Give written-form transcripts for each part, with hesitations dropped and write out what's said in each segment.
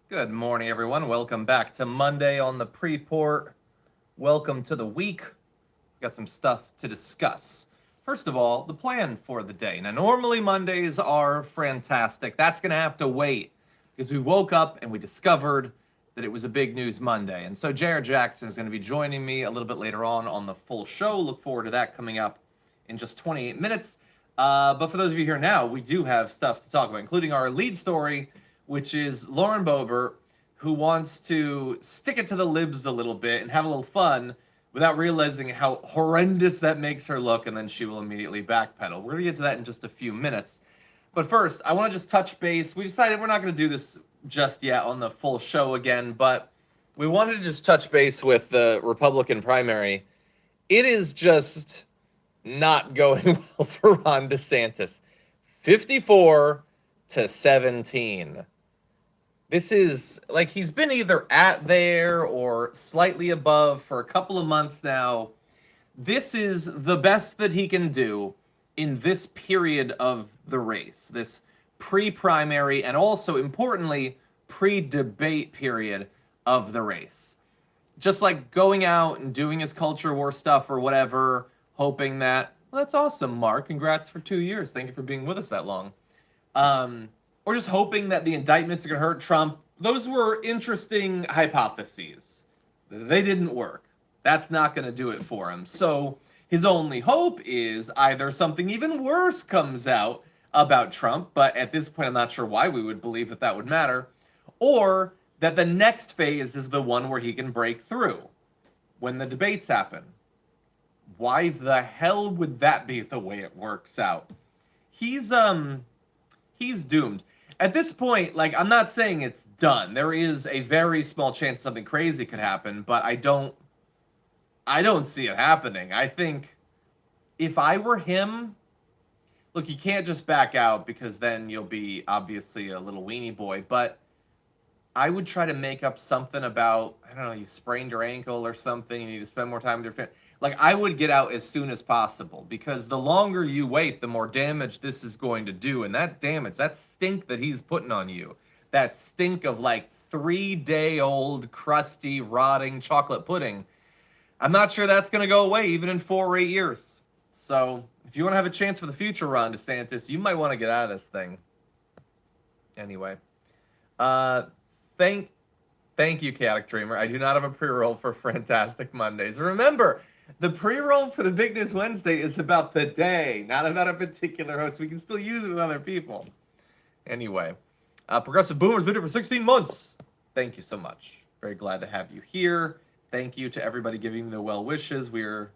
Good morning, everyone. Welcome back to Monday on the Preport. Welcome to the week. Got some stuff to discuss. First of all, the plan for the day. Now, normally Mondays are fantastic. That's going to have to wait because we woke up and we discovered that it was a big news Monday. And so Jared Jackson is going to be joining me a little bit later on the full show. Look forward to that coming up in just 28 minutes. But for those of you here now, we do have stuff to talk about, including our lead story, which is Lauren Boebert, who wants to stick it to the libs a little bit and have a little fun without realizing how horrendous that makes her look, and then she will immediately backpedal. We're going to get to that in just a few minutes. But first, I want to just touch base. We decided we're not going to do this just yet on the full show again, but we wanted to just touch base with the Republican primary. It is just not going well for Ron DeSantis. 54-17. This is like he's been either at there or slightly above for a couple of months now. This is the best that he can do in this period of the race, this pre-primary and also, importantly, pre-debate period of the race. Just like going out and doing his culture war stuff or whatever, hoping that, well, that's awesome, Mark. Congrats for 2 years. Thank you for being with us that long. Or just hoping that the indictments are going to hurt Trump. Those were interesting hypotheses. They didn't work. That's not going to do it for him. So his only hope is either something even worse comes out about Trump, but at this point I'm not sure why we would believe that that would matter, or that the next phase is the one where he can break through when the debates happen. Why the hell would that be the way it works out? He's doomed. At this point, like, I'm not saying it's done. There is a very small chance something crazy could happen, but I don't see it happening. I think if I were him, look, you can't just back out because then you'll be obviously a little weenie boy, but I would try to make up something about, I don't know, you sprained your ankle or something, you need to spend more time with your family. Like, I would get out as soon as possible because the longer you wait, the more damage this is going to do. And that damage, that stink that he's putting on you, that stink of like 3-day-old, crusty, rotting chocolate pudding, I'm not sure that's going to go away even in 4 or 8 years. So if you want to have a chance for the future, Ron DeSantis, you might want to get out of this thing. Anyway, thank you, Chaotic Dreamer. I do not have a pre-roll for Fantastic Mondays. Remember, the pre-roll for the Big News Wednesday is about the day, not about a particular host. We can still use it with other people. Anyway, Progressive Boomer's been here for 16 months. Thank you so much. Very glad to have you here. Thank you to everybody giving me the well wishes. We're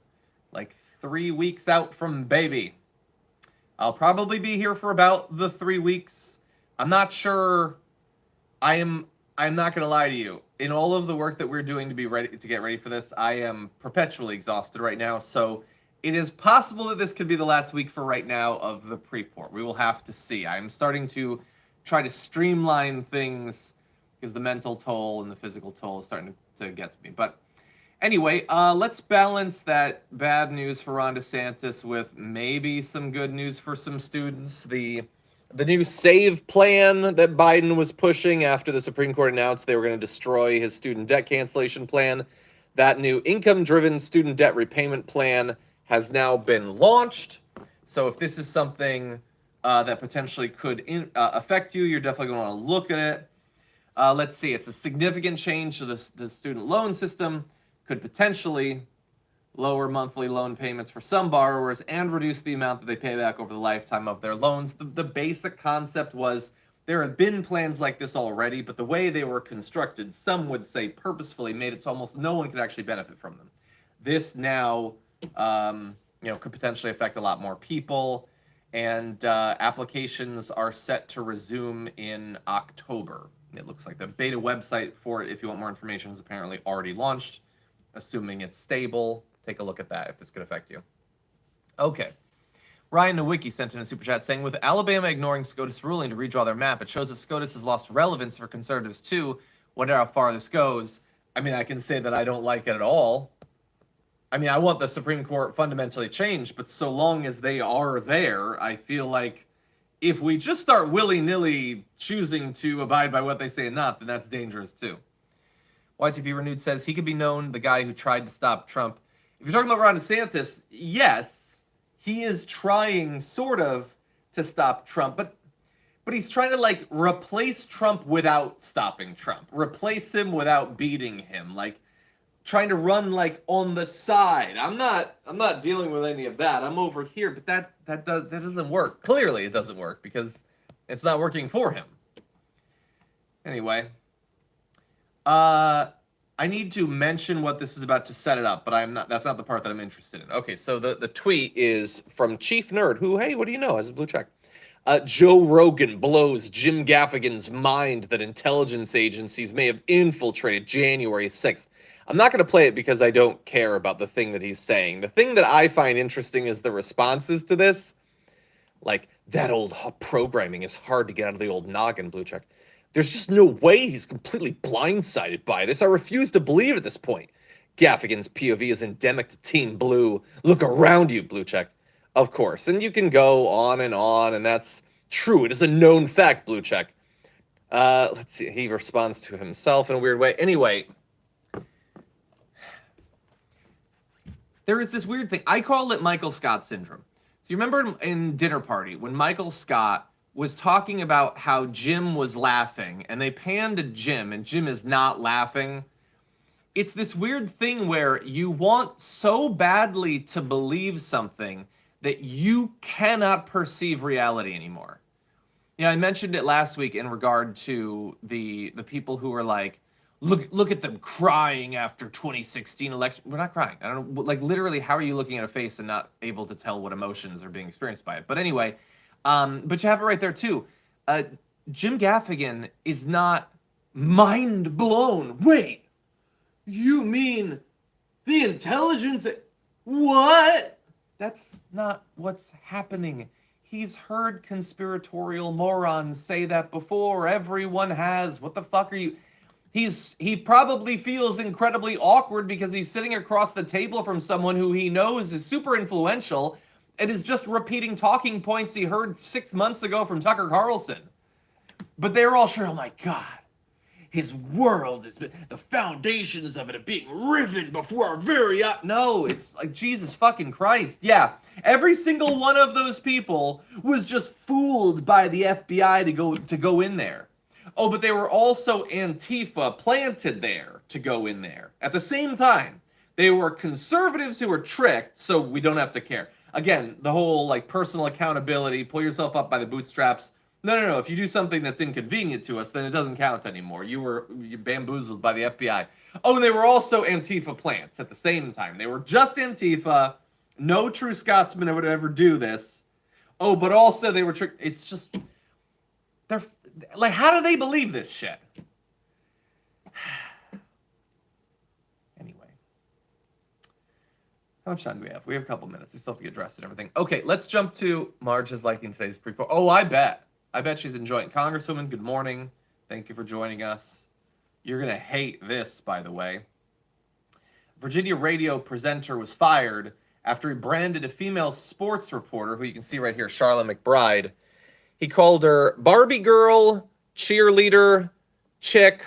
like 3 weeks out from baby. I'll probably be here for about the 3 weeks. I'm not sure. I'm not going to lie to you. In all of the work that we're doing to get ready for this, I am perpetually exhausted right now. So it is possible that this could be the last week for right now of the Preport. We will have to see. I'm starting to try to streamline things because the mental toll and the physical toll is starting to get to me. But anyway, let's balance that bad news for Ron DeSantis with maybe some good news for some students. The new SAVE plan that Biden was pushing after the Supreme Court announced they were going to destroy his student debt cancellation plan. That new income-driven student debt repayment plan has now been launched. So if this is something that potentially could affect you, you're definitely going to want to look at it. Let's see. It's a significant change to the student loan system. Could potentially lower monthly loan payments for some borrowers and reduce the amount that they pay back over the lifetime of their loans. The basic concept was there have been plans like this already, but the way they were constructed, some would say purposefully, made it so almost no one could actually benefit from them. This now, could potentially affect a lot more people, and applications are set to resume in October. It looks like the beta website for it, if you want more information, is apparently already launched, assuming it's stable. Take a look at that if this could affect you. Okay. Ryan Nowicki sent in a super chat saying, with Alabama ignoring SCOTUS ruling to redraw their map, it shows that SCOTUS has lost relevance for conservatives too. Wonder how far this goes. I mean, I can say that I don't like it at all. I mean, I want the Supreme Court fundamentally changed, but so long as they are there, I feel like if we just start willy-nilly choosing to abide by what they say and not, then that's dangerous too. YTP Renewed says he could be known the guy who tried to stop Trump. If you're talking about Ron DeSantis, yes, he is trying sort of to stop Trump, but he's trying to like replace Trump without stopping Trump, replace him without beating him, like trying to run like on the side. I'm not dealing with any of that. I'm over here, but that doesn't work. Clearly, it doesn't work because it's not working for him. Anyway, I need to mention what this is about to set it up, but I'm not. That's not the part that I'm interested in. Okay, so the tweet is from Chief Nerd, who, hey, what do you know? Has a blue check. Joe Rogan blows Jim Gaffigan's mind that intelligence agencies may have infiltrated January 6th. I'm not going to play it because I don't care about the thing that he's saying. The thing that I find interesting is the responses to this. Like, that old programming is hard to get out of the old noggin, blue check. There's just no way he's completely blindsided by this. I refuse to believe at this point. Gaffigan's POV is endemic to Team Blue. Look around you, blue check. Of course. And you can go on, and that's true. It is a known fact, blue check. Let's see. He responds to himself in a weird way. Anyway, there is this weird thing. I call it Michael Scott syndrome. So you remember in Dinner Party when Michael Scott was talking about how Jim was laughing, and they panned to Jim, and Jim is not laughing. It's this weird thing where you want so badly to believe something that you cannot perceive reality anymore. You know, I mentioned it last week in regard to the people who are like, look at them crying after 2016 election. We're not crying. I don't know, like literally, how are you looking at a face and not able to tell what emotions are being experienced by it? But anyway, but you have it right there too. Jim Gaffigan is not mind blown. Wait, you mean the intelligence? What? That's not what's happening. He's heard conspiratorial morons say that before. Everyone has. What the fuck are you? He probably feels incredibly awkward because he's sitting across the table from someone who he knows is super influential and is just repeating talking points he heard 6 months ago from Tucker Carlson. But they're all sure, oh my God, his world is, the foundations of it are being riven before our very eyes. No, it's like, Jesus fucking Christ. Yeah, every single one of those people was just fooled by the FBI to go in there. Oh, but they were also Antifa planted there to go in there. At the same time, they were conservatives who were tricked, so we don't have to care. Again, the whole like personal accountability, pull yourself up by the bootstraps. No. If you do something that's inconvenient to us, then it doesn't count anymore. You're bamboozled by the FBI. Oh, and they were also Antifa plants at the same time. They were just Antifa. No true Scotsman would ever do this. Oh, but also they were tricked. It's just, they're like, how do they believe this shit? Anyway. How much time do we have? We have a couple minutes. We still have to get dressed and everything. Okay, let's jump to Marge is liking today's pre-poll. Oh, I bet she's enjoying. Congresswoman, good morning. Thank you for joining us. You're going to hate this, by the way. Virginia radio presenter was fired after he branded a female sports reporter, who you can see right here, Charlotte McBride. He called her Barbie girl, cheerleader, chick,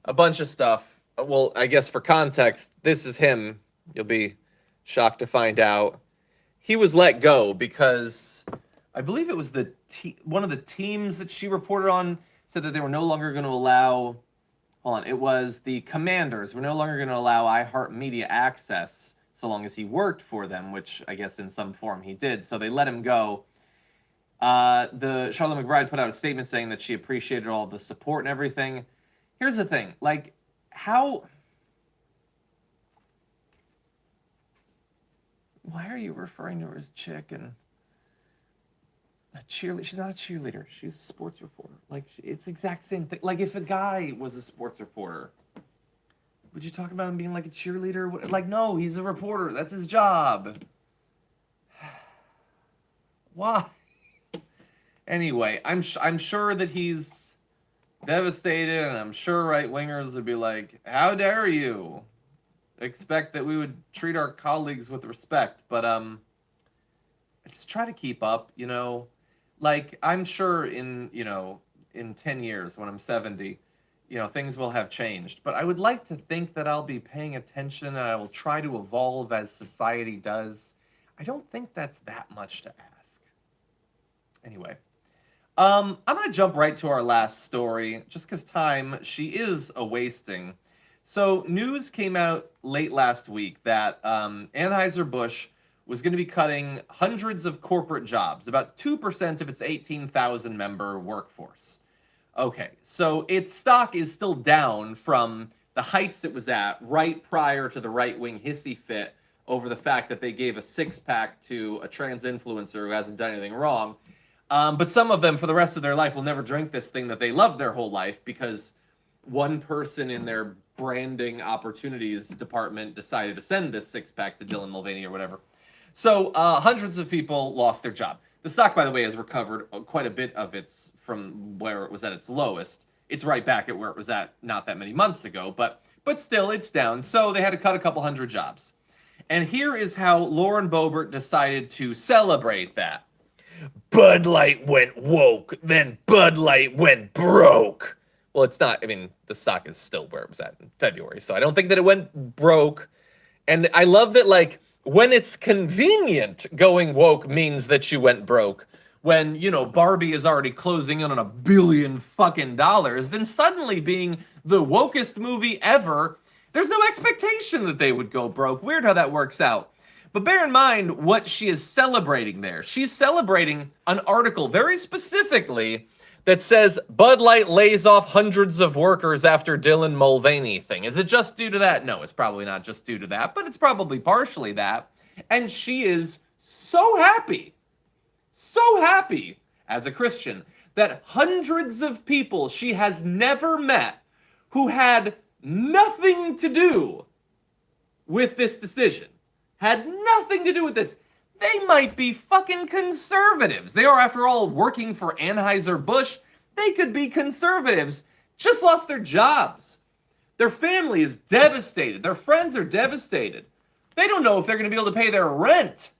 a bunch of stuff. Well, I guess for context, this is him. You'll be shocked to find out. He was let go because I believe it was one of the teams that she reported on said that they were no longer going to allow, it was the Commanders were no longer going to allow iHeartMedia access so long as he worked for them, which I guess in some form he did. So they let him go. The Charlotte McBride put out a statement saying that she appreciated all the support and everything. Here's the thing, like, why are you referring to her as chick and a cheerleader? She's not a cheerleader. She's a sports reporter. Like, it's the exact same thing. Like, if a guy was a sports reporter, would you talk about him being like a cheerleader? Like, no, he's a reporter. That's his job. Why? Anyway, I'm sure that he's devastated, and I'm sure right-wingers would be like, how dare you expect that we would treat our colleagues with respect? But let's try to keep up, you know. Like, I'm sure in 10 years when I'm 70, things will have changed. But I would like to think that I'll be paying attention and I will try to evolve as society does. I don't think that's that much to ask. Anyway, I'm going to jump right to our last story, just because time, she is a wasting. So news came out late last week that Anheuser-Busch was going to be cutting hundreds of corporate jobs, about 2% of its 18,000 member workforce. Okay, so its stock is still down from the heights it was at right prior to the right-wing hissy fit over the fact that they gave a six-pack to a trans influencer who hasn't done anything wrong. But some of them, for the rest of their life, will never drink this thing that they loved their whole life because one person in their branding opportunities department decided to send this six-pack to Dylan Mulvaney or whatever. So hundreds of people lost their job. The stock, by the way, has recovered quite a bit of its from where it was at its lowest. It's right back at where it was at not that many months ago, but still, it's down. So they had to cut a couple hundred jobs. And here is how Lauren Boebert decided to celebrate that. Bud Light went woke, then Bud Light went broke. Well, it's not. I mean, the stock is still where it was at in February, so I don't think that it went broke. And I love that, like, when it's convenient, going woke means that you went broke. When, Barbie is already closing in on $1 billion fucking dollars, then suddenly being the wokest movie ever, there's no expectation that they would go broke. Weird how that works out. But bear in mind what she is celebrating there. She's celebrating an article very specifically that says Bud Light lays off hundreds of workers after Dylan Mulvaney thing. Is it just due to that? No, it's probably not just due to that, but it's probably partially that. And she is so happy as a Christian that hundreds of people she has never met who had nothing to do with this decision, had nothing to do with this. They might be fucking conservatives. They are, after all, working for Anheuser-Busch. They could be conservatives. Just lost their jobs. Their family is devastated. Their friends are devastated. They don't know if they're going to be able to pay their rent.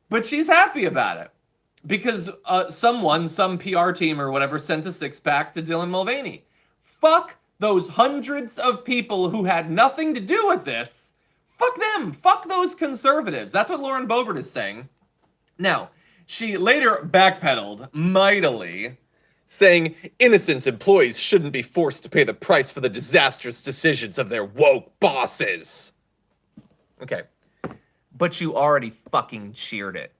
But she's happy about it. Because some PR team or whatever, sent a six-pack to Dylan Mulvaney. Fuck those hundreds of people who had nothing to do with this. Fuck them. Fuck those conservatives. That's what Lauren Boebert is saying. Now, she later backpedaled mightily, saying innocent employees shouldn't be forced to pay the price for the disastrous decisions of their woke bosses. Okay. But you already fucking cheered it.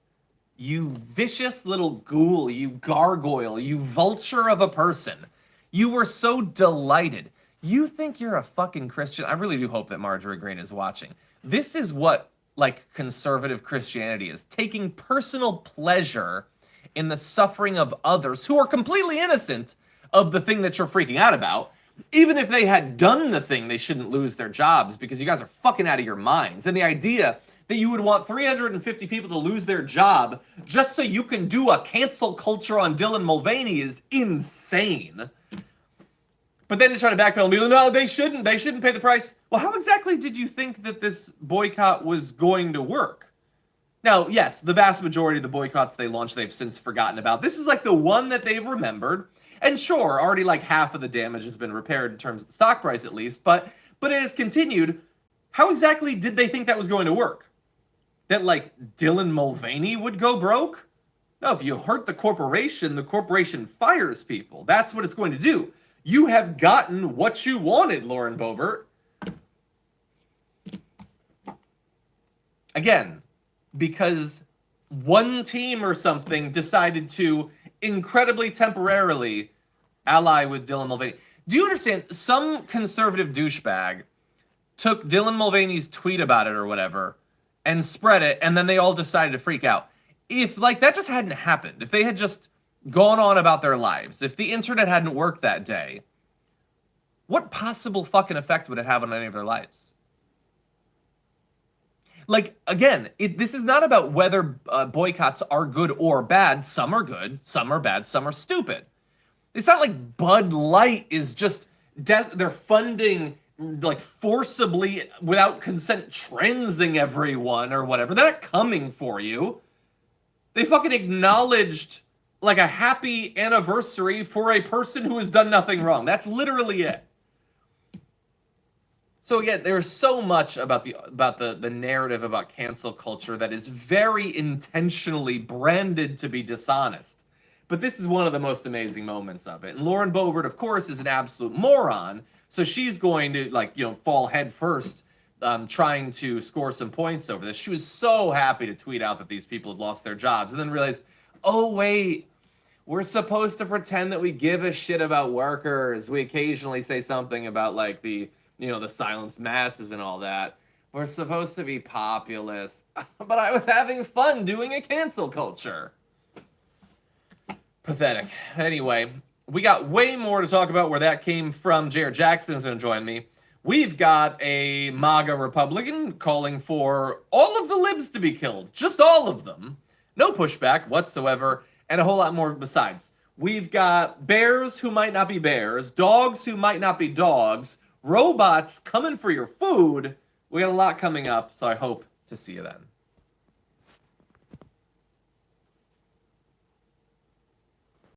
You vicious little ghoul, you gargoyle, you vulture of a person. You were so delighted. You think you're a fucking Christian? I really do hope that Marjorie Greene is watching. This is what, like, conservative Christianity is. Taking personal pleasure in the suffering of others who are completely innocent of the thing that you're freaking out about. Even if they had done the thing, they shouldn't lose their jobs because you guys are fucking out of your minds. And the idea that you would want 350 people to lose their job just so you can do a cancel culture on Dylan Mulvaney is insane. But then to try to backpedal and be like, no, they shouldn't pay the price. Well, how exactly did you think that this boycott was going to work? Now, yes, the vast majority of the boycotts they launched, they've since forgotten about. This is like the one that they've remembered. And sure, already like half of the damage has been repaired in terms of the stock price at least, but it has continued. How exactly did they think that was going to work? That like Dylan Mulvaney would go broke? No, if you hurt the corporation fires people. That's what it's going to do. You have gotten what you wanted, Lauren Boebert. Again, because one team or something decided to incredibly temporarily ally with Dylan Mulvaney. Do you understand? Some conservative douchebag took Dylan Mulvaney's tweet about it or whatever and spread it, and then they all decided to freak out. If like that just hadn't happened, if they had just gone on about their lives, if the internet hadn't worked that day, what possible fucking effect would it have on any of their lives? Like, again, this is not about whether boycotts are good or bad. Some are good, some are bad, some are stupid. It's not like Bud Light is just, they're funding, like, forcibly, without consent, transing everyone or whatever. They're not coming for you. They fucking acknowledged like a happy anniversary for a person who has done nothing wrong. That's literally it. So again, there's so much about the narrative about cancel culture that is very intentionally branded to be dishonest. But this is one of the most amazing moments of it. And Lauren Boebert, of course, is an absolute moron. So she's going to fall head first, trying to score some points over this. She was so happy to tweet out that these people had lost their jobs, and then realized, oh wait, we're supposed to pretend that we give a shit about workers. We occasionally say something about like the silenced masses and all that. We're supposed to be populist. But I was having fun doing a cancel culture. Pathetic. Anyway, we got way more to talk about where that came from. Jared Jackson's going to join me. We've got a MAGA Republican calling for all of the libs to be killed. Just all of them. No pushback whatsoever. And a whole lot more besides. We've got bears who might not be bears. Dogs who might not be dogs. Robots coming for your food. We got a lot coming up, so I hope to see you then.